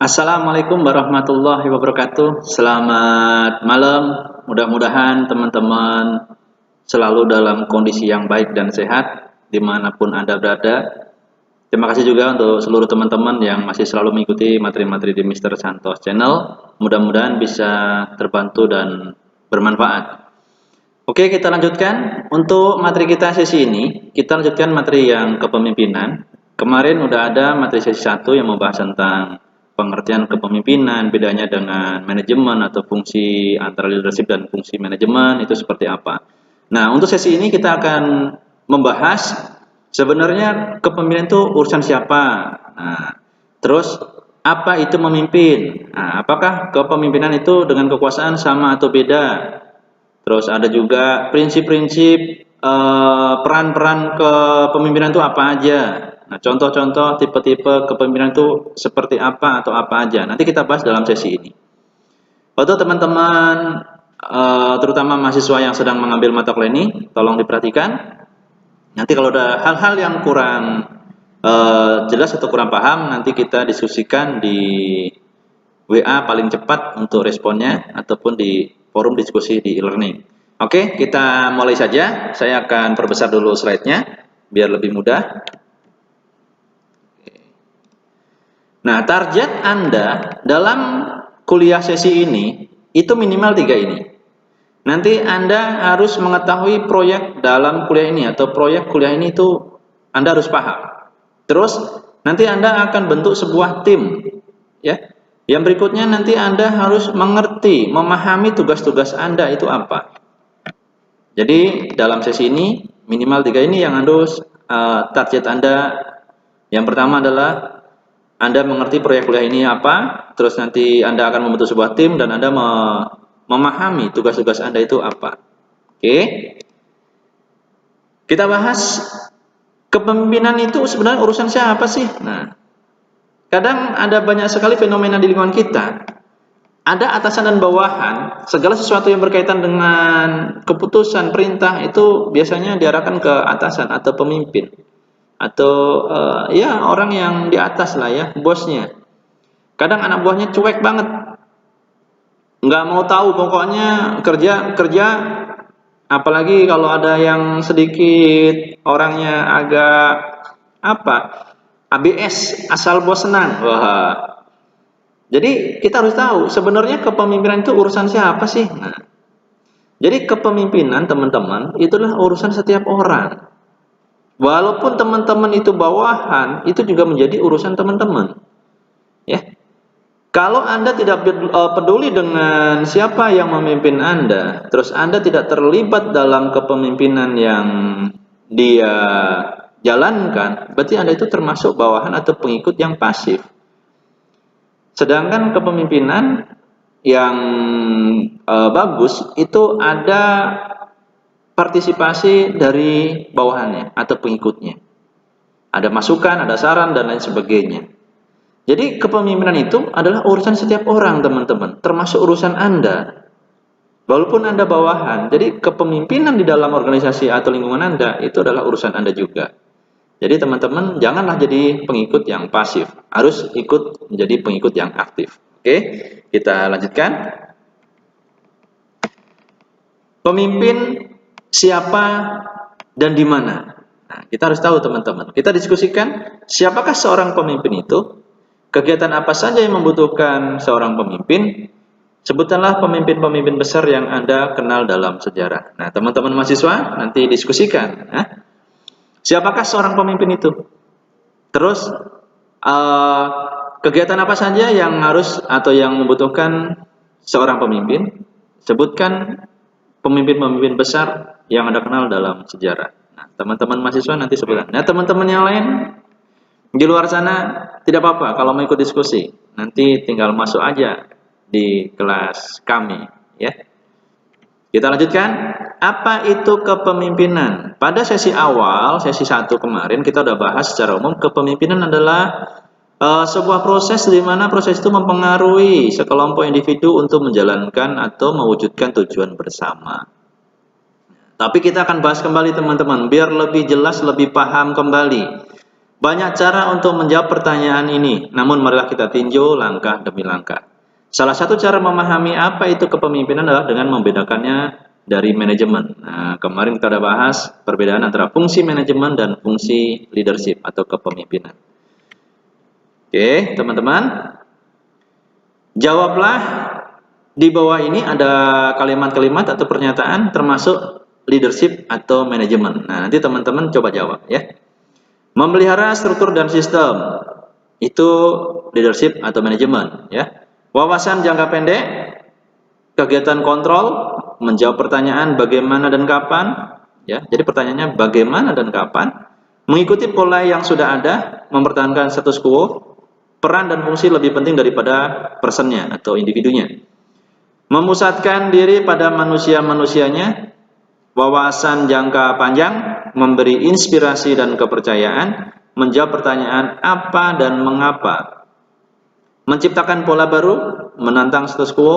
Assalamualaikum warahmatullahi wabarakatuh. Selamat malam. Mudah-mudahan teman-teman selalu dalam kondisi yang baik dan sehat dimanapun Anda berada. Terima kasih juga untuk seluruh teman-teman yang masih selalu mengikuti materi-materi di Mr. Santos Channel. Mudah-mudahan bisa terbantu dan bermanfaat. Oke, kita lanjutkan. Untuk materi kita sesi ini, kita lanjutkan materi yang kepemimpinan. Kemarin udah ada materi sesi 1 yang membahas tentang pengertian kepemimpinan, bedanya dengan manajemen atau fungsi antara leadership dan fungsi manajemen itu seperti apa. Nah, untuk sesi ini kita akan membahas sebenarnya kepemimpinan itu urusan siapa. Nah, terus apa itu memimpin? Nah, apakah kepemimpinan itu dengan kekuasaan sama atau beda? Terus ada juga prinsip-prinsip peran-peran kepemimpinan itu apa aja. Nah, contoh-contoh tipe-tipe kepemimpinan itu seperti apa atau apa aja. Nanti kita bahas dalam sesi ini. Untuk teman-teman terutama mahasiswa yang sedang mengambil mata kuliah ini, tolong diperhatikan. Nanti kalau ada hal-hal yang kurang jelas atau kurang paham, nanti kita diskusikan di WA paling cepat untuk responnya ataupun di forum diskusi di e-learning. Oke, kita mulai saja. Saya akan perbesar dulu slide-nya biar lebih mudah. Nah, target Anda dalam kuliah sesi ini itu minimal 3 ini. Nanti Anda harus mengetahui proyek dalam kuliah ini atau proyek kuliah ini itu Anda harus paham. Terus nanti Anda akan bentuk sebuah tim, ya. Yang berikutnya nanti Anda harus mengerti, memahami tugas-tugas Anda itu apa. Jadi dalam sesi ini minimal 3 ini yang harus target Anda. Yang pertama adalah Anda mengerti proyek kuliah ini apa, terus nanti Anda akan membentuk sebuah tim dan Anda memahami tugas-tugas Anda itu apa. Oke. Kita bahas kepemimpinan itu sebenarnya urusan siapa sih? Nah, kadang ada banyak sekali fenomena di lingkungan kita. Ada atasan dan bawahan, segala sesuatu yang berkaitan dengan keputusan perintah itu biasanya diarahkan ke atasan atau pemimpin atau ya orang yang di atas lah ya, bosnya. Kadang anak buahnya cuek banget, nggak mau tahu, pokoknya kerja, apalagi kalau ada yang sedikit orangnya agak apa, ABS, asal bos senang. Wah. Jadi kita harus tahu sebenarnya kepemimpinan itu urusan siapa sih? Nah, jadi kepemimpinan teman-teman itulah urusan setiap orang. Walaupun teman-teman itu bawahan, itu juga menjadi urusan teman-teman. Ya. Kalau Anda tidak peduli dengan siapa yang memimpin Anda, terus Anda tidak terlibat dalam kepemimpinan yang dia jalankan, berarti Anda itu termasuk bawahan atau pengikut yang pasif. Sedangkan kepemimpinan yang bagus itu ada partisipasi dari bawahannya atau pengikutnya. Ada masukan, ada saran, dan lain sebagainya. Jadi kepemimpinan itu adalah urusan setiap orang, teman-teman, termasuk urusan Anda. Walaupun Anda bawahan, jadi kepemimpinan di dalam organisasi atau lingkungan Anda itu adalah urusan Anda juga. Jadi teman-teman janganlah jadi pengikut yang pasif, harus ikut menjadi pengikut yang aktif. Oke, kita lanjutkan. Pemimpin siapa dan di mana? Nah, kita harus tahu teman-teman. Kita diskusikan siapakah seorang pemimpin itu, kegiatan apa saja yang membutuhkan seorang pemimpin. Sebutkanlah pemimpin-pemimpin besar yang Anda kenal dalam sejarah. Nah, teman-teman mahasiswa nanti diskusikan. Siapakah seorang pemimpin itu? Terus kegiatan apa saja yang harus atau yang membutuhkan seorang pemimpin? Sebutkan pemimpin-pemimpin besar yang Anda kenal dalam sejarah. Nah, teman-teman mahasiswa nanti sebutkan. Nah, teman-teman yang lain di luar sana tidak apa-apa kalau mau ikut diskusi. Nanti tinggal masuk aja di kelas kami, ya. Kita lanjutkan. Apa itu kepemimpinan? Pada sesi awal, sesi 1 kemarin kita udah bahas secara umum kepemimpinan adalah sebuah proses di mana proses itu mempengaruhi sekelompok individu untuk menjalankan atau mewujudkan tujuan bersama. Tapi kita akan bahas kembali teman-teman, biar lebih jelas, lebih paham kembali. Banyak cara untuk menjawab pertanyaan ini, namun marilah kita tinjau langkah demi langkah. Salah satu cara memahami apa itu kepemimpinan adalah dengan membedakannya dari manajemen. Nah, kemarin kita sudah bahas perbedaan antara fungsi manajemen dan fungsi leadership atau kepemimpinan. Oke, teman-teman. Jawablah di bawah ini ada kalimat-kalimat atau pernyataan termasuk leadership atau manajemen. Nah, nanti teman-teman coba jawab ya. Memelihara struktur dan sistem itu leadership atau manajemen ya. Wawasan jangka pendek, kegiatan kontrol, menjawab pertanyaan bagaimana dan kapan ya. Jadi pertanyaannya bagaimana dan kapan, mengikuti pola yang sudah ada, mempertahankan status quo, peran dan fungsi lebih penting daripada personnya atau individunya. Memusatkan diri pada manusia-manusianya, wawasan jangka panjang, memberi inspirasi dan kepercayaan, menjawab pertanyaan apa dan mengapa, menciptakan pola baru, menantang status quo,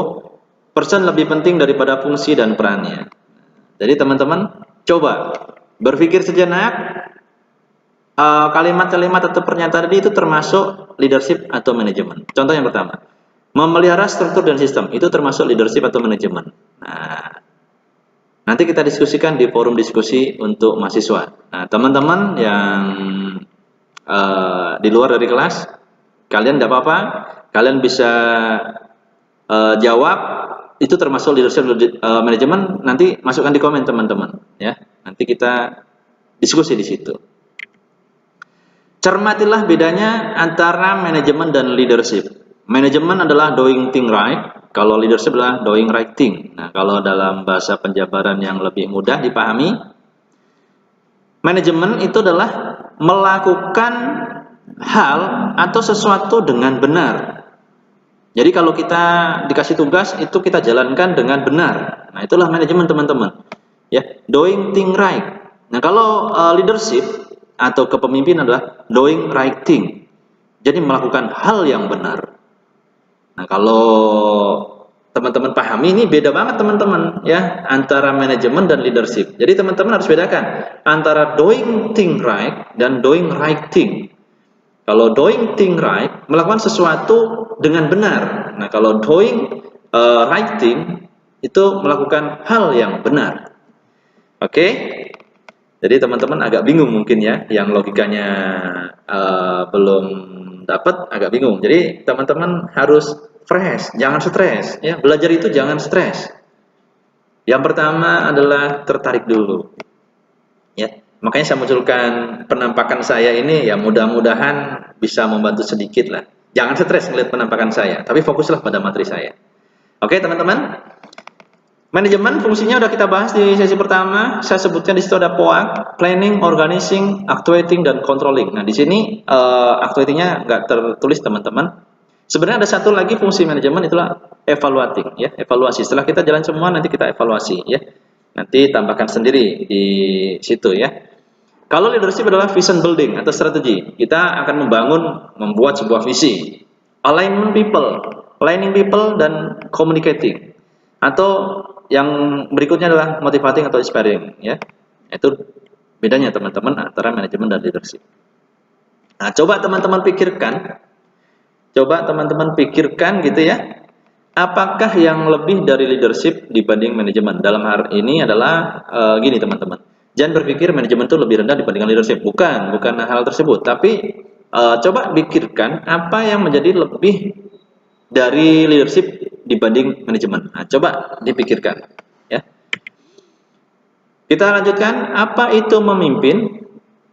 person lebih penting daripada fungsi dan perannya. Jadi teman-teman coba berpikir sejenak, kalimat-kalimat atau pernyataan itu termasuk leadership atau manajemen. Contoh yang pertama, memelihara struktur dan sistem itu termasuk leadership atau manajemen. Nah, nanti kita diskusikan di forum diskusi untuk mahasiswa. Nah, teman-teman yang di luar dari kelas, kalian tidak apa-apa, kalian bisa jawab itu termasuk leadership manajemen. Nanti masukkan di komen teman-teman, ya. Nanti kita diskusi di situ. Cermatilah bedanya antara manajemen dan leadership. Manajemen adalah doing thing right. Kalau leadership adalah doing right thing. Nah, kalau dalam bahasa penjabaran yang lebih mudah dipahami, manajemen itu adalah melakukan hal atau sesuatu dengan benar. Jadi kalau kita dikasih tugas itu kita jalankan dengan benar. Nah, itulah manajemen teman-teman. Ya, doing thing right. Nah, kalau leadership atau kepemimpinan adalah doing right thing. Jadi melakukan hal yang benar. Nah, kalau teman-teman pahami ini beda banget teman-teman ya antara manajemen dan leadership. Jadi teman-teman harus bedakan antara doing thing right dan doing right thing. Kalau doing thing right melakukan sesuatu dengan benar. Nah, kalau doing right thing itu melakukan hal yang benar. Oke? Jadi teman-teman agak bingung mungkin ya yang logikanya belum dapat, agak bingung. Jadi teman-teman harus fresh, jangan stres ya. Belajar itu jangan stres. Yang pertama adalah tertarik dulu. Ya, makanya saya munculkan penampakan saya ini ya mudah-mudahan bisa membantu sedikit lah. Jangan stres melihat penampakan saya, tapi fokuslah pada materi saya. Oke, teman-teman. Manajemen fungsinya udah kita bahas di sesi pertama. Saya sebutkan di situ ada POAK, planning, organizing, actuating, dan controlling. Nah, di sini actuatingnya nggak tertulis teman-teman. Sebenarnya ada satu lagi fungsi manajemen, itulah evaluating, ya, evaluasi. Setelah kita jalan semua, nanti kita evaluasi, ya. Nanti tambahkan sendiri di situ, ya. Kalau leadership adalah vision building atau strategi, kita akan membuat sebuah visi. Alignment people, aligning people, dan communicating. Atau yang berikutnya adalah motivating atau inspiring, ya. Itu bedanya teman-teman antara manajemen dan leadership. Nah, coba teman-teman pikirkan gitu ya. Apakah yang lebih dari leadership dibanding manajemen? Dalam hal ini adalah gini teman-teman. Jangan berpikir manajemen itu lebih rendah dibandingkan leadership. Bukan hal tersebut. Tapi coba pikirkan apa yang menjadi lebih dari leadership dibanding manajemen. Nah, coba dipikirkan ya. Kita lanjutkan, apa itu memimpin?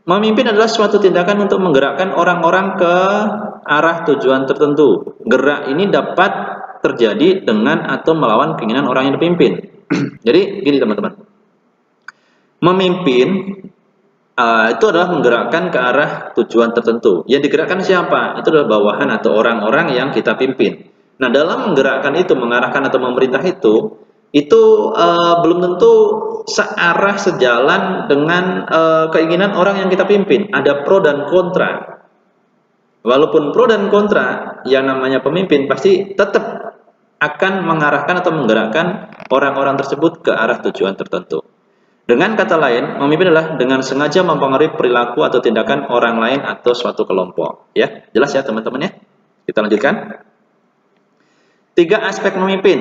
Memimpin adalah suatu tindakan untuk menggerakkan orang-orang ke arah tujuan tertentu. Gerak ini dapat terjadi dengan atau melawan keinginan orang yang dipimpin. Jadi gini teman-teman. Memimpin itu adalah menggerakkan ke arah tujuan tertentu. Yang digerakkan siapa? Itu adalah bawahan atau orang-orang yang kita pimpin. Nah, dalam menggerakkan itu, mengarahkan atau memerintah itu belum tentu searah sejalan dengan keinginan orang yang kita pimpin. Ada pro dan kontra. Walaupun pro dan kontra, yang namanya pemimpin pasti tetap akan mengarahkan atau menggerakkan orang-orang tersebut ke arah tujuan tertentu. Dengan kata lain, memimpin adalah dengan sengaja mempengaruhi perilaku atau tindakan orang lain atau suatu kelompok. Ya, jelas ya teman-teman ya. Kita lanjutkan. 3 aspek memimpin.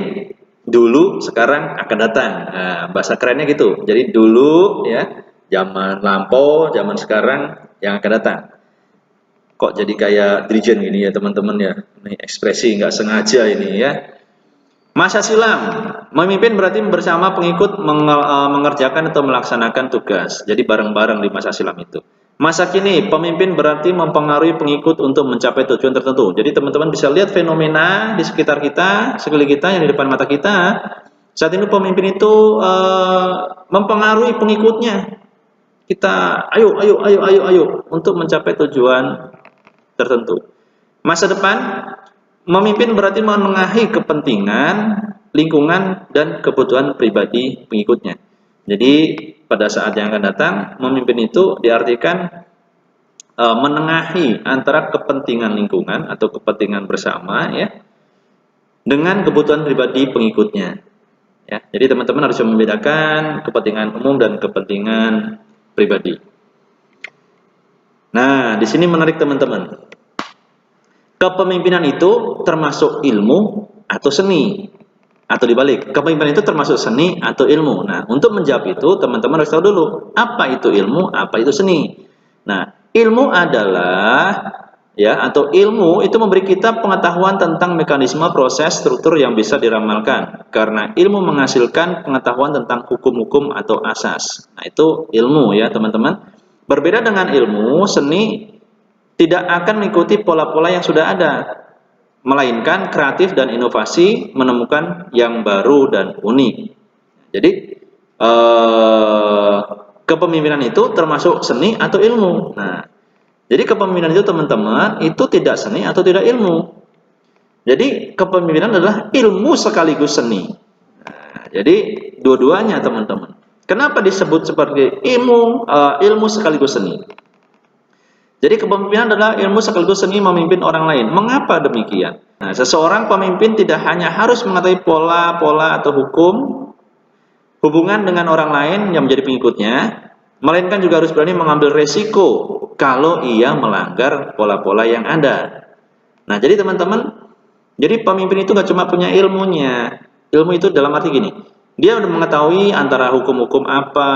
Dulu, sekarang, akan datang. Nah, bahasa kerennya gitu. Jadi dulu ya, zaman lampau, zaman sekarang, yang akan datang. Kok jadi kayak dirijen gini ya teman-teman ya. Ini ekspresi nggak sengaja ini ya. Masa silam, memimpin berarti bersama pengikut mengerjakan atau melaksanakan tugas. Jadi bareng-bareng di masa silam itu. Masa kini, pemimpin berarti mempengaruhi pengikut untuk mencapai tujuan tertentu. Jadi teman-teman bisa lihat fenomena di sekitar kita, sekeliling kita, yang di depan mata kita. Saat ini pemimpin itu mempengaruhi pengikutnya. Kita ayo untuk mencapai tujuan tertentu. Masa depan, memimpin berarti menengahi kepentingan, lingkungan, dan kebutuhan pribadi pengikutnya. Jadi pada saat yang akan datang, memimpin itu diartikan menengahi antara kepentingan lingkungan atau kepentingan bersama ya dengan kebutuhan pribadi pengikutnya. Ya, jadi teman-teman harus membedakan kepentingan umum dan kepentingan pribadi. Nah, di sini menarik teman-teman. Kepemimpinan itu termasuk ilmu atau seni? Atau dibalik, kepemimpinan itu termasuk seni atau ilmu? Nah, untuk menjawab itu, teman-teman harus tahu dulu, apa itu ilmu, apa itu seni. Nah, ilmu adalah, ya, atau ilmu itu memberi kita pengetahuan tentang mekanisme, proses, struktur yang bisa diramalkan. Karena ilmu menghasilkan pengetahuan tentang hukum-hukum atau asas. Nah, itu ilmu ya, teman-teman. Berbeda dengan ilmu, seni tidak akan mengikuti pola-pola yang sudah ada, melainkan kreatif dan inovasi menemukan yang baru dan unik. Jadi kepemimpinan itu termasuk seni atau ilmu. Nah, jadi kepemimpinan itu teman-teman itu tidak seni atau tidak ilmu. Jadi kepemimpinan adalah ilmu sekaligus seni. Nah, jadi dua-duanya teman-teman. Kenapa disebut seperti ilmu sekaligus seni? Jadi kepemimpinan adalah ilmu sekaligus seni memimpin orang lain. Mengapa demikian? Nah, seseorang pemimpin tidak hanya harus mengetahui pola-pola atau hukum hubungan dengan orang lain yang menjadi pengikutnya, melainkan juga harus berani mengambil resiko kalau ia melanggar pola-pola yang ada. Nah, jadi teman-teman, jadi pemimpin itu nggak cuma punya ilmunya. Ilmu itu dalam arti gini, dia udah mengetahui antara hukum-hukum apa,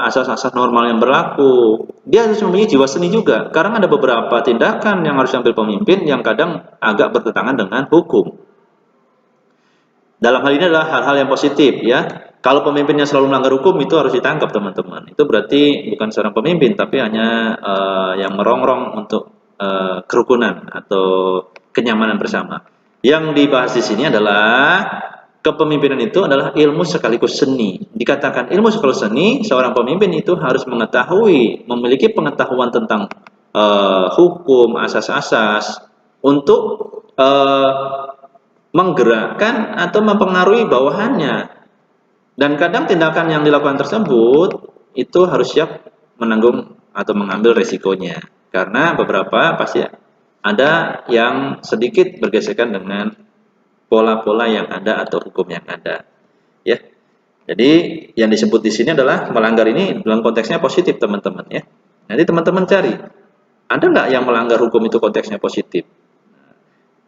asas-asas normal yang berlaku. Dia harus memiliki jiwa seni juga, karena ada beberapa tindakan yang harus diambil pemimpin yang kadang agak bertentangan dengan hukum. Dalam hal ini adalah hal-hal yang positif ya. Kalau pemimpinnya selalu melanggar hukum itu harus ditangkap teman-teman. Itu berarti bukan seorang pemimpin, tapi hanya yang merongrong untuk kerukunan atau kenyamanan bersama. Yang dibahas di sini adalah kepemimpinan itu adalah ilmu sekaligus seni. Dikatakan ilmu sekaligus seni, seorang pemimpin itu harus mengetahui, memiliki pengetahuan tentang hukum, asas-asas untuk menggerakkan atau mempengaruhi bawahannya. Dan kadang tindakan yang dilakukan tersebut itu harus siap menanggung atau mengambil resikonya. Karena beberapa pasti ada yang sedikit bergesekan dengan pola-pola yang ada atau hukum yang ada. Ya. Jadi yang disebut di sini adalah melanggar ini dalam konteksnya positif teman-teman ya. Nanti teman-teman cari, ada nggak yang melanggar hukum itu konteksnya positif?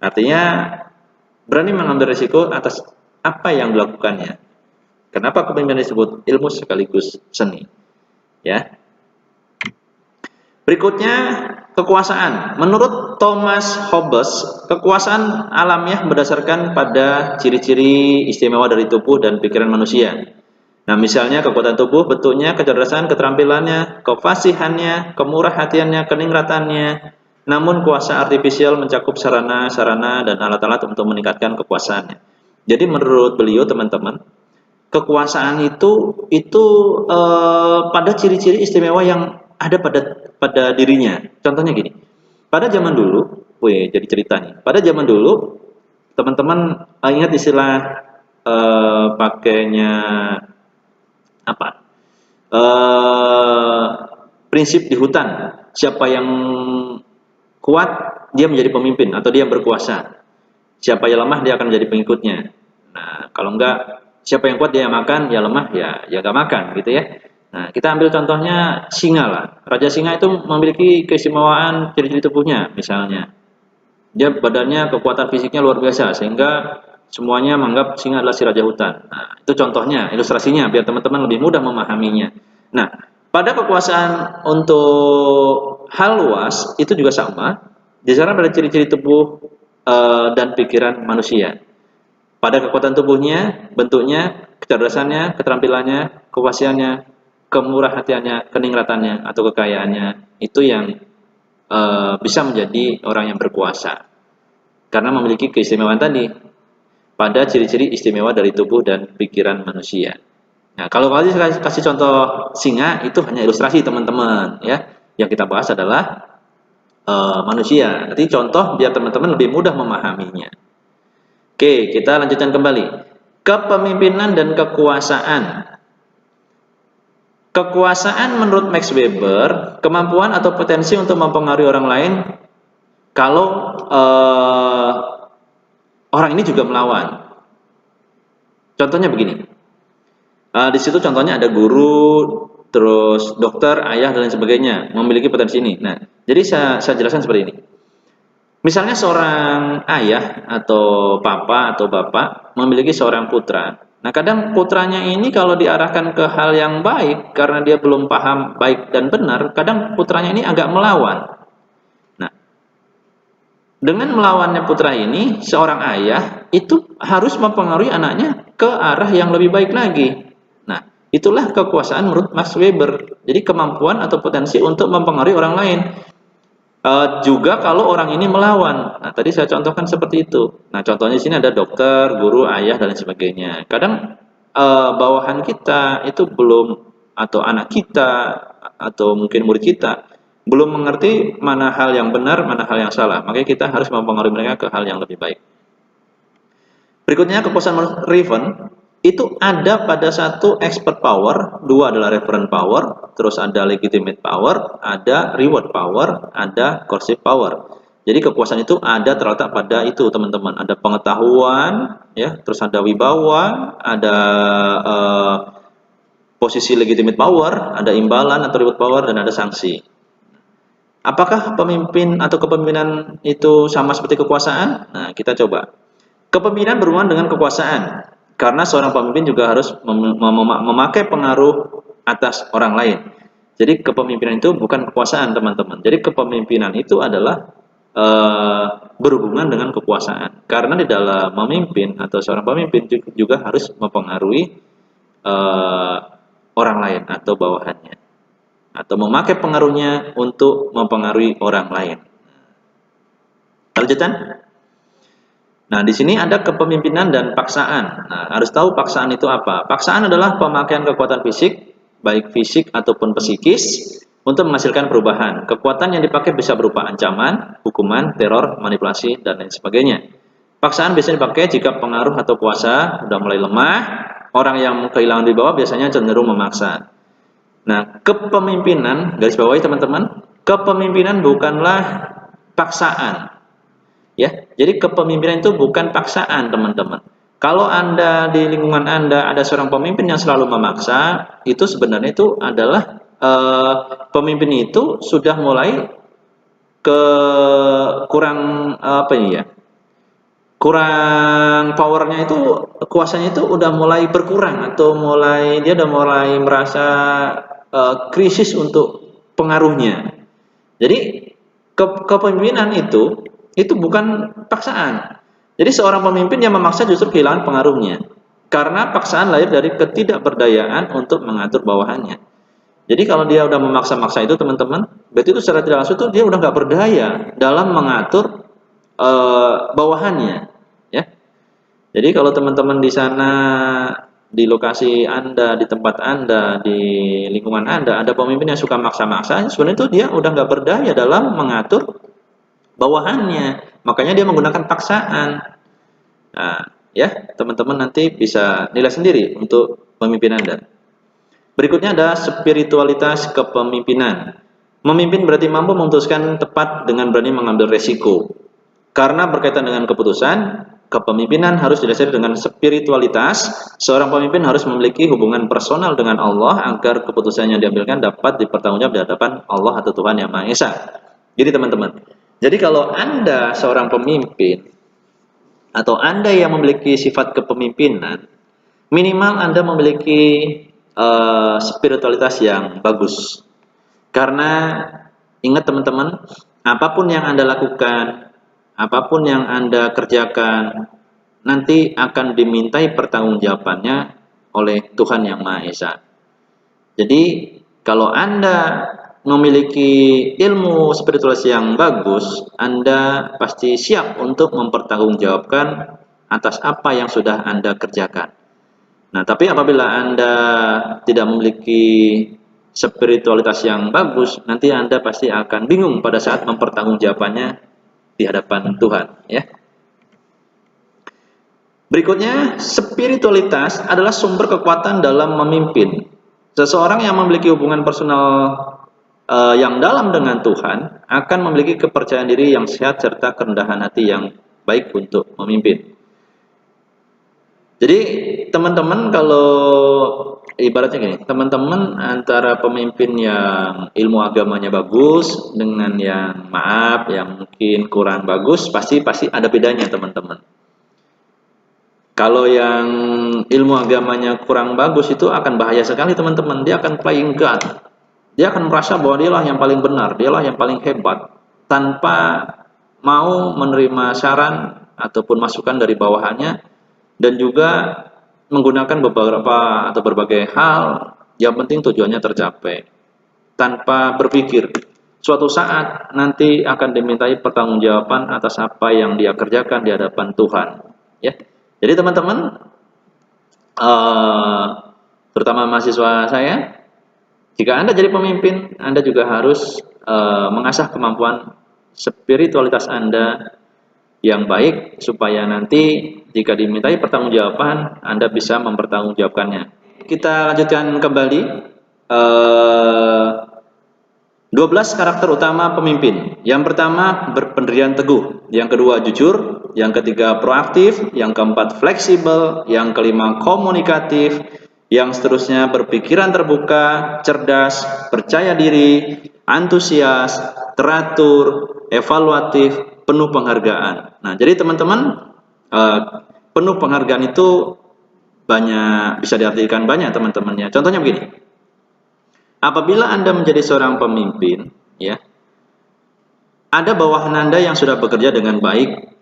Artinya berani mengambil risiko atas apa yang dilakukannya. Kenapa kepemimpinan disebut ilmu sekaligus seni? Ya. Berikutnya kekuasaan. Menurut Thomas Hobbes, kekuasaan alamiah berdasarkan pada ciri-ciri istimewa dari tubuh dan pikiran manusia. Nah, misalnya kekuatan tubuh, bentuknya, kecerdasan, keterampilannya, kefasihannya, kemurah hatiannya, keningratannya. Namun kuasa artifisial mencakup sarana-sarana dan alat-alat untuk meningkatkan kekuasaannya. Jadi menurut beliau teman-teman, kekuasaan itu pada ciri-ciri istimewa yang ada pada dirinya. Contohnya gini, pada zaman dulu, jadi cerita nih. Pada zaman dulu, teman-teman ingat istilah pakainya apa? Prinsip di hutan. Siapa yang kuat, dia menjadi pemimpin atau dia yang berkuasa. Siapa yang lemah, dia akan menjadi pengikutnya. Nah, kalau enggak, siapa yang kuat dia yang makan, ya lemah ya enggak makan gitu ya. Nah, kita ambil contohnya singa lah. Raja singa itu memiliki keistimewaan ciri-ciri tubuhnya, misalnya. Dia badannya, kekuatan fisiknya luar biasa, sehingga semuanya menganggap singa adalah si raja hutan. Nah, itu contohnya, ilustrasinya, biar teman-teman lebih mudah memahaminya. Nah, pada kekuasaan untuk hal luas, itu juga sama. Di sana ada ciri-ciri tubuh dan pikiran manusia. Pada kekuatan tubuhnya, bentuknya, kecerdasannya, keterampilannya, kefasihannya, kemurah hatiannya, keningratannya, atau kekayaannya, itu yang bisa menjadi orang yang berkuasa. Karena memiliki keistimewaan tadi, pada ciri-ciri istimewa dari tubuh dan pikiran manusia. Nah, kalau kasih contoh singa, itu hanya ilustrasi teman-teman, ya. Yang kita bahas adalah manusia. Nanti contoh biar teman-teman lebih mudah memahaminya. Oke, kita lanjutkan kembali. Kepemimpinan dan kekuasaan. Kekuasaan menurut Max Weber, kemampuan atau potensi untuk mempengaruhi orang lain kalau orang ini juga melawan. Contohnya begini. Di situ contohnya ada guru, terus dokter, ayah, dan lain sebagainya memiliki potensi ini. Nah, jadi saya jelaskan seperti ini. Misalnya seorang ayah atau papa atau bapak memiliki seorang putra. Nah, kadang putranya ini kalau diarahkan ke hal yang baik karena dia belum paham baik dan benar, kadang putranya ini agak melawan. Nah, dengan melawannya putra ini, seorang ayah itu harus mempengaruhi anaknya ke arah yang lebih baik lagi. Nah, itulah kekuasaan menurut Max Weber. Jadi kemampuan atau potensi untuk mempengaruhi orang lain. Juga kalau orang ini melawan. Nah, tadi saya contohkan seperti itu. Nah, contohnya di sini ada dokter, guru, ayah, dan lain sebagainya. Kadang bawahan kita itu belum, atau anak kita, atau mungkin murid kita, belum mengerti mana hal yang benar, mana hal yang salah. Makanya kita harus mempengaruhi mereka ke hal yang lebih baik. Berikutnya, kekuasaan Raven itu ada pada satu expert power, dua adalah referent power, terus ada legitimate power, ada reward power, ada coercive power. Jadi kekuasaan itu ada terletak pada itu teman-teman, ada pengetahuan, ya, terus ada wibawa, ada posisi legitimate power, ada imbalan atau reward power, dan ada sanksi. Apakah pemimpin atau kepemimpinan itu sama seperti kekuasaan? Nah, kita coba. Kepemimpinan berhubungan dengan kekuasaan. Karena seorang pemimpin juga harus memakai pengaruh atas orang lain. Jadi kepemimpinan itu bukan kekuasaan, teman-teman. Jadi kepemimpinan itu adalah berhubungan dengan kekuasaan. Karena di dalam memimpin atau seorang pemimpin juga harus mempengaruhi orang lain atau bawahannya. Atau memakai pengaruhnya untuk mempengaruhi orang lain. Lanjutan. Nah, di sini ada kepemimpinan dan paksaan. Nah, harus tahu paksaan itu apa. Paksaan adalah pemakaian kekuatan fisik, baik fisik ataupun psikis, untuk menghasilkan perubahan. Kekuatan yang dipakai bisa berupa ancaman, hukuman, teror, manipulasi, dan lain sebagainya. Paksaan biasanya dipakai jika pengaruh atau kuasa sudah mulai lemah. Orang yang kehilangan di bawah biasanya cenderung memaksa. Nah, kepemimpinan, garis bawahi teman-teman, kepemimpinan bukanlah paksaan. Ya, jadi kepemimpinan itu bukan paksaan, teman-teman. Kalau Anda di lingkungan Anda ada seorang pemimpin yang selalu memaksa, itu sebenarnya itu adalah pemimpin itu sudah mulai kurang apa ini ya? Kurang powernya itu, kuasanya itu udah mulai berkurang, atau dia udah mulai merasa krisis untuk pengaruhnya. Jadi kepemimpinan itu bukan paksaan. Jadi seorang pemimpin yang memaksa justru kehilangan pengaruhnya. Karena paksaan lahir dari ketidakberdayaan untuk mengatur bawahannya. Jadi kalau dia udah memaksa-maksa itu, teman-teman, berarti itu secara tidak langsung itu dia udah nggak berdaya dalam mengatur bawahannya. Ya. Jadi kalau teman-teman di sana, di lokasi Anda, di tempat Anda, di lingkungan Anda, ada pemimpin yang suka maksa-maksa, sebenarnya itu dia udah nggak berdaya dalam mengatur bawahannya, makanya dia menggunakan paksaan. Nah, ya, teman-teman nanti bisa nilai sendiri untuk pemimpin Anda. Berikutnya ada spiritualitas kepemimpinan. Memimpin berarti mampu memutuskan tepat dengan berani mengambil resiko. Karena berkaitan dengan keputusan, kepemimpinan harus didasari dengan spiritualitas. Seorang pemimpin harus memiliki hubungan personal dengan Allah agar keputusan yang diambilkan dapat dipertanggungjawab di hadapan Allah atau Tuhan Yang Maha Esa. Jadi teman-teman, jadi kalau Anda seorang pemimpin atau Anda yang memiliki sifat kepemimpinan, minimal Anda memiliki spiritualitas yang bagus. Karena ingat teman-teman, apapun yang Anda lakukan, apapun yang Anda kerjakan, nanti akan dimintai pertanggungjawabannya oleh Tuhan Yang Maha Esa. Jadi, kalau Anda memiliki ilmu spiritualitas yang bagus, Anda pasti siap untuk mempertanggungjawabkan atas apa yang sudah Anda kerjakan. Nah, tapi apabila Anda tidak memiliki spiritualitas yang bagus, nanti Anda pasti akan bingung pada saat mempertanggungjawabkannya di hadapan Tuhan, ya. Berikutnya, spiritualitas adalah sumber kekuatan dalam memimpin. Seseorang yang memiliki hubungan personal yang dalam dengan Tuhan akan memiliki kepercayaan diri yang sehat serta kerendahan hati yang baik untuk memimpin. Jadi teman-teman, kalau ibaratnya gini, teman-teman antara pemimpin yang ilmu agamanya bagus dengan yang yang mungkin kurang bagus, pasti ada bedanya teman-teman. Kalau yang ilmu agamanya kurang bagus itu akan bahaya sekali teman-teman. Dia akan playing God. Dia akan merasa bahwa dialah yang paling benar, dialah yang paling hebat, tanpa mau menerima saran ataupun masukan dari bawahannya, dan juga menggunakan beberapa atau berbagai hal yang penting tujuannya tercapai, tanpa berpikir suatu saat nanti akan dimintai pertanggungjawaban atas apa yang dia kerjakan di hadapan Tuhan, ya. Jadi teman-teman, terutama mahasiswa saya, jika Anda jadi pemimpin, Anda juga harus mengasah kemampuan spiritualitas Anda yang baik, supaya nanti jika dimintai pertanggungjawaban, Anda bisa mempertanggungjawabkannya. Kita lanjutkan kembali 12 karakter utama pemimpin. Yang pertama, berpendirian teguh. Yang kedua, jujur. Yang ketiga, proaktif. Yang keempat, fleksibel. Yang kelima, komunikatif. Yang seterusnya, berpikiran terbuka, cerdas, percaya diri, antusias, teratur, evaluatif, penuh penghargaan. Nah, jadi teman-teman, penuh penghargaan itu banyak, bisa diartikan banyak teman-temannya. Contohnya begini. Apabila Anda menjadi seorang pemimpin, ya, ada bawahan Anda yang sudah bekerja dengan baik,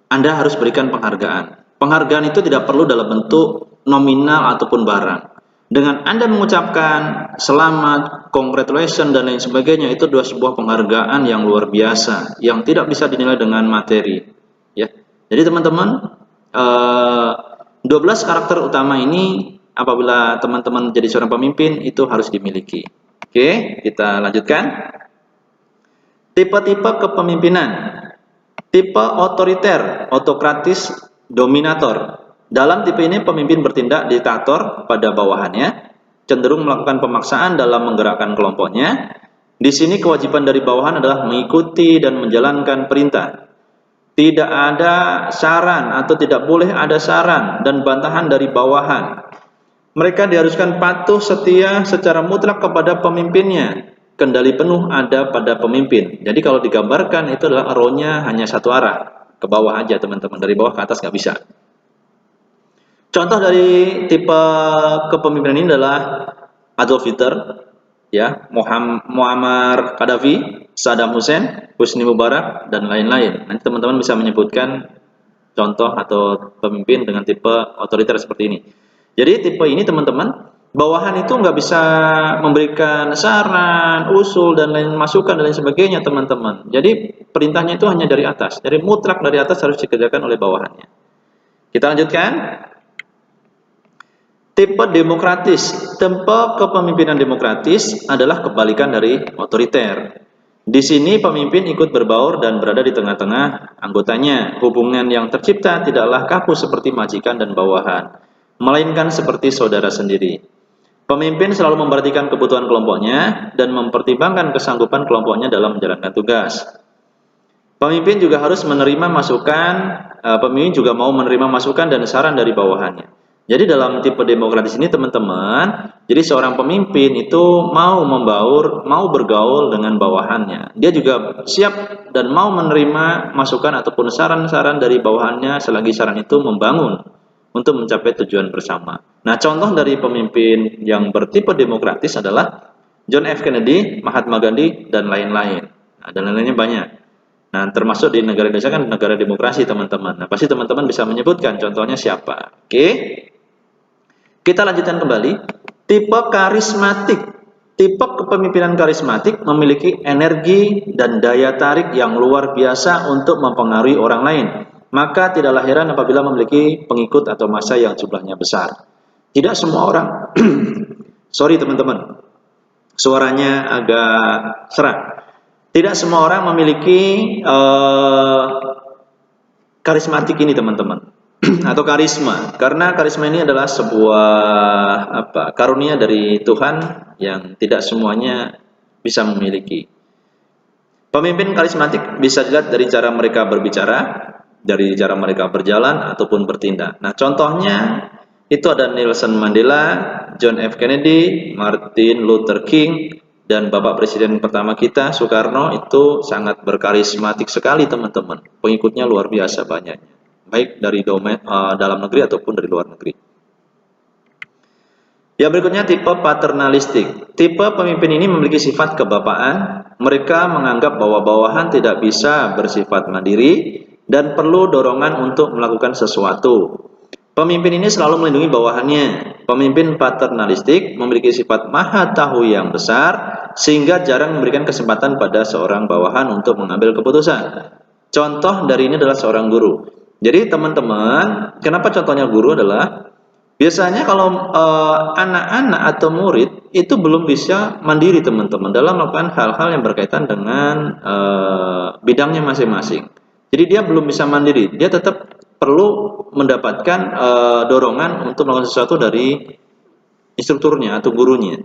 Anda harus berikan penghargaan. Penghargaan itu tidak perlu dalam bentuk nominal ataupun barang. Dengan Anda mengucapkan selamat, congratulations, dan lain sebagainya, itu adalah sebuah penghargaan yang luar biasa, yang tidak bisa dinilai dengan materi, ya. Jadi teman-teman, 12 karakter utama ini apabila teman-teman jadi seorang pemimpin itu harus dimiliki. Oke, kita lanjutkan. Tipe-tipe kepemimpinan. Tipe otoriter, autokratis, dominator. Dalam tipe ini pemimpin bertindak diktator pada bawahannya, cenderung melakukan pemaksaan dalam menggerakkan kelompoknya. Di sini kewajiban dari bawahan adalah mengikuti dan menjalankan perintah. Tidak ada saran atau tidak boleh ada saran dan bantahan dari bawahan. Mereka diharuskan patuh setia secara mutlak kepada pemimpinnya. Kendali penuh ada pada pemimpin. Jadi kalau digambarkan itu adalah arrow-nya hanya satu arah, ke bawah aja teman-teman, dari bawah ke atas nggak bisa. Contoh dari tipe kepemimpinan ini adalah Adolf Hitler, ya, Muammar Gaddafi, Saddam Hussein, Husni Mubarak, dan lain-lain. Nanti teman-teman bisa menyebutkan contoh atau pemimpin dengan tipe otoriter seperti ini. Jadi tipe ini teman-teman, bawahan itu nggak bisa memberikan saran, usul, dan lain masukan dan lain sebagainya teman-teman. Jadi perintahnya itu hanya dari atas, dari mutlak dari atas harus dikerjakan oleh bawahannya. Kita lanjutkan. Tipe demokratis. Tipe kepemimpinan demokratis adalah kebalikan dari otoriter. Di sini pemimpin ikut berbaur dan berada di tengah-tengah anggotanya. Hubungan yang tercipta tidaklah kaku seperti majikan dan bawahan, melainkan seperti saudara sendiri. Pemimpin selalu memperhatikan kebutuhan kelompoknya dan mempertimbangkan kesanggupan kelompoknya dalam menjalankan tugas. Pemimpin juga harus menerima masukan pemimpin juga mau menerima masukan dan saran dari bawahannya. Jadi dalam tipe demokratis ini teman-teman, jadi seorang pemimpin itu mau membaur, mau bergaul dengan bawahannya. Dia juga siap dan mau menerima masukan ataupun saran-saran dari bawahannya selagi saran itu membangun untuk mencapai tujuan bersama. Nah, contoh dari pemimpin yang bertipe demokratis adalah John F. Kennedy, Mahatma Gandhi, dan lain-lain. Nah, dan lain-lainnya banyak. Nah, termasuk di negara Indonesia kan negara demokrasi, teman-teman. Nah, pasti teman-teman bisa menyebutkan contohnya siapa. Oke. Kita lanjutkan kembali. Tipe karismatik. Tipe kepemimpinan karismatik memiliki energi dan daya tarik yang luar biasa untuk mempengaruhi orang lain. Maka tidaklah heran apabila memiliki pengikut atau massa yang jumlahnya besar. Tidak semua orang, sorry teman-teman, suaranya agak serak. Tidak semua orang memiliki karismatik ini, teman-teman. Atau karisma, karena karisma ini adalah sebuah karunia dari Tuhan yang tidak semuanya bisa memiliki. Pemimpin karismatik bisa dilihat dari cara mereka berbicara, dari cara mereka berjalan ataupun bertindak. Nah, contohnya itu ada Nelson Mandela, John F. Kennedy, Martin Luther King, dan Bapak Presiden pertama kita Soekarno itu sangat berkarismatik sekali, teman-teman. Pengikutnya luar biasa banyaknya, baik dari dalam negeri ataupun dari luar negeri. Yang berikutnya tipe paternalistik. Tipe pemimpin ini memiliki sifat kebapaan. Mereka menganggap bahwa bawahan tidak bisa bersifat mandiri dan perlu dorongan untuk melakukan sesuatu. Pemimpin ini selalu melindungi bawahannya. Pemimpin paternalistik memiliki sifat maha tahu yang besar sehingga jarang memberikan kesempatan pada seorang bawahan untuk mengambil keputusan. Contoh dari ini adalah seorang guru. Jadi teman-teman, kenapa contohnya guru adalah biasanya kalau anak-anak atau murid itu belum bisa mandiri, teman-teman, dalam melakukan hal-hal yang berkaitan dengan bidangnya masing-masing. Jadi dia belum bisa mandiri, dia tetap perlu mendapatkan dorongan untuk melakukan sesuatu dari instrukturnya atau gurunya.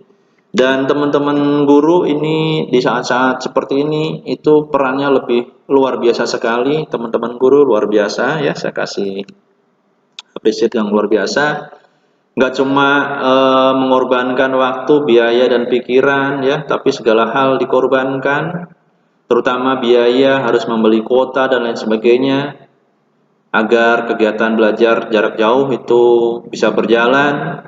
Dan teman-teman guru ini di saat-saat seperti ini itu perannya lebih luar biasa sekali. Teman-teman guru luar biasa ya, saya kasih appreciate yang luar biasa. Nggak cuma mengorbankan waktu, biaya, dan pikiran ya, tapi segala hal dikorbankan, terutama biaya, harus membeli kuota dan lain sebagainya agar kegiatan belajar jarak jauh itu bisa berjalan.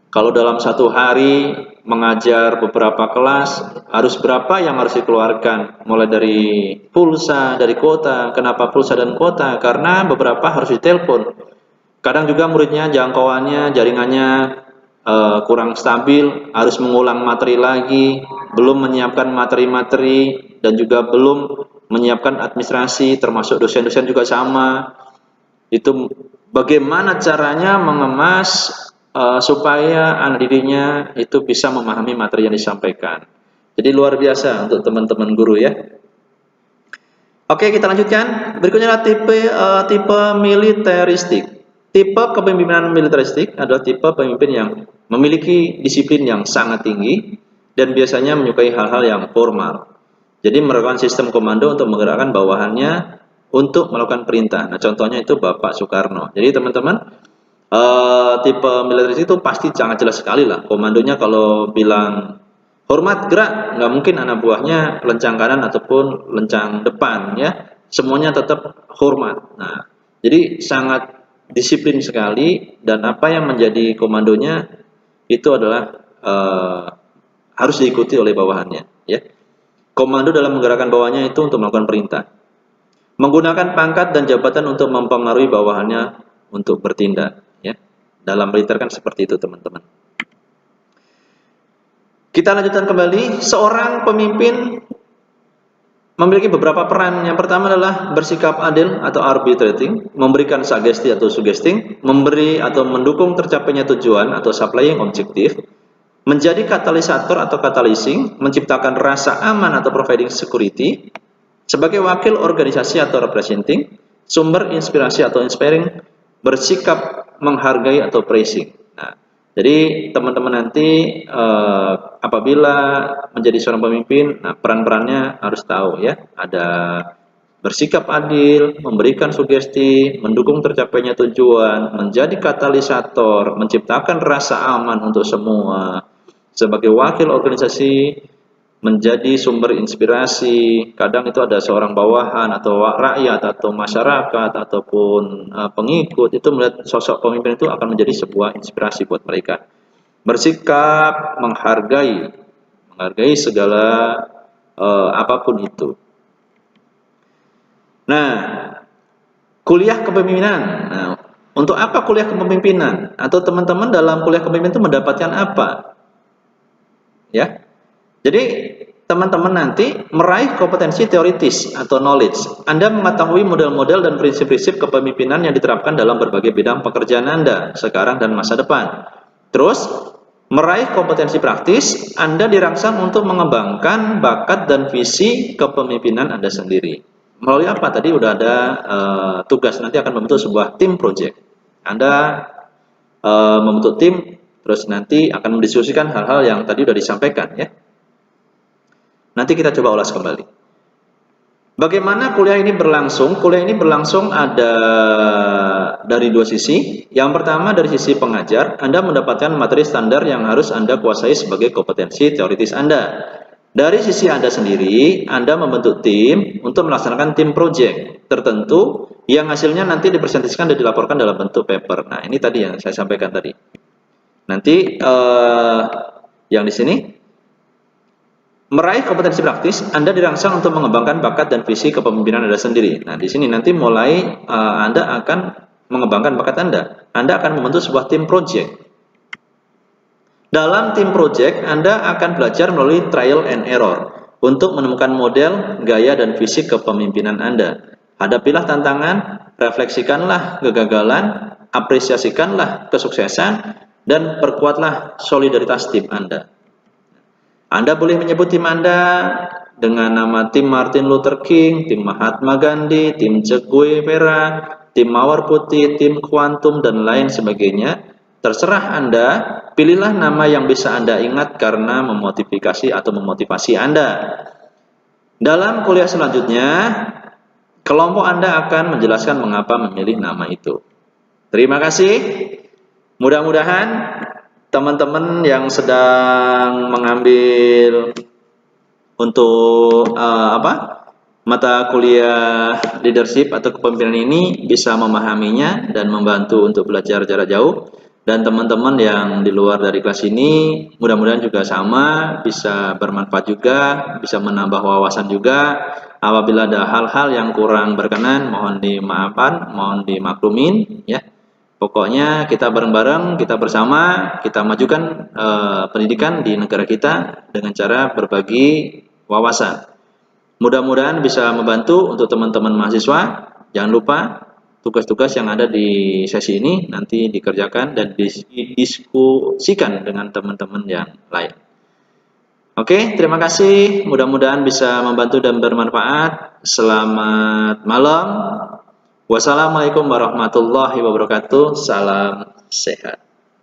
Kalau dalam satu hari mengajar beberapa kelas, harus berapa yang harus dikeluarkan, mulai dari pulsa, dari kuota. Kenapa pulsa dan kuota? Karena beberapa harus ditelepon. Kadang juga muridnya jangkauannya, jaringannya kurang stabil, harus mengulang materi lagi, belum menyiapkan materi-materi, dan juga belum menyiapkan administrasi, termasuk dosen-dosen juga sama. Itu bagaimana caranya mengemas supaya anak didiknya itu bisa memahami materi yang disampaikan. Jadi luar biasa untuk teman-teman guru ya. Oke, kita lanjutkan. Berikutnya adalah tipe militeristik. Tipe kepemimpinan militeristik adalah tipe pemimpin yang memiliki disiplin yang sangat tinggi dan biasanya menyukai hal-hal yang formal. Jadi merupakan sistem komando untuk menggerakkan bawahannya untuk melakukan perintah. Nah, contohnya itu Bapak Soekarno. Jadi teman-teman, tipe militeris itu pasti sangat jelas sekali lah. Komandonya kalau bilang hormat gerak, nggak mungkin anak buahnya lencang kanan ataupun lencang depan ya. Semuanya tetap hormat. Nah, jadi sangat disiplin sekali, dan apa yang menjadi komandonya itu adalah harus diikuti oleh bawahannya ya. Komando dalam menggerakkan bawahannya itu untuk melakukan perintah. Menggunakan pangkat dan jabatan untuk mempengaruhi bawahannya untuk bertindak ya. Dalam militer kan seperti itu, teman-teman. Kita lanjutkan kembali. Seorang pemimpin memiliki beberapa peran. Yang pertama adalah bersikap adil atau arbitrating, memberikan sugesti atau suggesting, memberi atau mendukung tercapainya tujuan atau supplying objektif, menjadi katalisator atau catalyzing, menciptakan rasa aman atau providing security, sebagai wakil organisasi atau representing, sumber inspirasi atau inspiring, bersikap menghargai atau praising. Nah, jadi teman-teman nanti apabila menjadi seorang pemimpin, nah peran-perannya harus tahu ya. Ada bersikap adil, memberikan sugesti, mendukung tercapainya tujuan, menjadi katalisator, menciptakan rasa aman untuk semua. Sebagai wakil organisasi, menjadi sumber inspirasi. Kadang itu ada seorang bawahan atau rakyat atau masyarakat ataupun pengikut, itu melihat sosok pemimpin itu akan menjadi sebuah inspirasi buat mereka. Bersikap menghargai segala apapun itu. Nah, kuliah kepemimpinan. Nah, untuk apa kuliah kepemimpinan? Atau teman-teman dalam kuliah kepemimpinan itu mendapatkan apa? Ya. Jadi, teman-teman nanti meraih kompetensi teoritis atau knowledge. Anda mengetahui model-model dan prinsip-prinsip kepemimpinan yang diterapkan dalam berbagai bidang pekerjaan Anda sekarang dan masa depan. Terus, meraih kompetensi praktis, Anda dirangsang untuk mengembangkan bakat dan visi kepemimpinan Anda sendiri. Melalui apa? Tadi udah ada tugas, nanti akan membentuk sebuah tim project. Anda membentuk tim, terus nanti akan mendiskusikan hal-hal yang tadi udah disampaikan ya. Nanti kita coba ulas kembali. Bagaimana kuliah ini berlangsung? Kuliah ini berlangsung ada dari dua sisi. Yang pertama dari sisi pengajar, Anda mendapatkan materi standar yang harus Anda kuasai sebagai kompetensi teoritis Anda. Dari sisi Anda sendiri, Anda membentuk tim untuk melaksanakan tim project tertentu yang hasilnya nanti dipresentasikan dan dilaporkan dalam bentuk paper. Nah, ini tadi yang saya sampaikan tadi. Nanti yang di sini meraih kompetensi praktis, Anda dirangsang untuk mengembangkan bakat dan visi kepemimpinan Anda sendiri. Nah, di sini nanti mulai Anda akan mengembangkan bakat Anda. Anda akan membentuk sebuah tim project. Dalam tim project, Anda akan belajar melalui trial and error untuk menemukan model, gaya, dan visi kepemimpinan Anda. Hadapilah tantangan, refleksikanlah kegagalan, apresiasikanlah kesuksesan, dan perkuatlah solidaritas tim Anda. Anda boleh menyebut tim Anda dengan nama tim Martin Luther King, tim Mahatma Gandhi, tim Che Guevara, tim Mawar Putih, tim Quantum, dan lain sebagainya. Terserah Anda, pilihlah nama yang bisa Anda ingat karena memotivasi Anda. Dalam kuliah selanjutnya, kelompok Anda akan menjelaskan mengapa memilih nama itu. Terima kasih. Mudah-mudahan teman-teman yang sedang mengambil untuk mata kuliah leadership atau kepemimpinan ini bisa memahaminya dan membantu untuk belajar jarak jauh. Dan teman-teman yang di luar dari kelas ini mudah-mudahan juga sama, bisa bermanfaat juga, bisa menambah wawasan juga. Apabila ada hal-hal yang kurang berkenan, mohon dimaafkan, mohon dimaklumin ya. Pokoknya kita bareng-bareng, kita bersama, kita majukan pendidikan di negara kita dengan cara berbagi wawasan. Mudah-mudahan bisa membantu untuk teman-teman mahasiswa. Jangan lupa tugas-tugas yang ada di sesi ini nanti dikerjakan dan didiskusikan dengan teman-teman yang lain. Oke, terima kasih. Mudah-mudahan bisa membantu dan bermanfaat. Selamat malam. Wassalamualaikum warahmatullahi wabarakatuh. Salam sehat.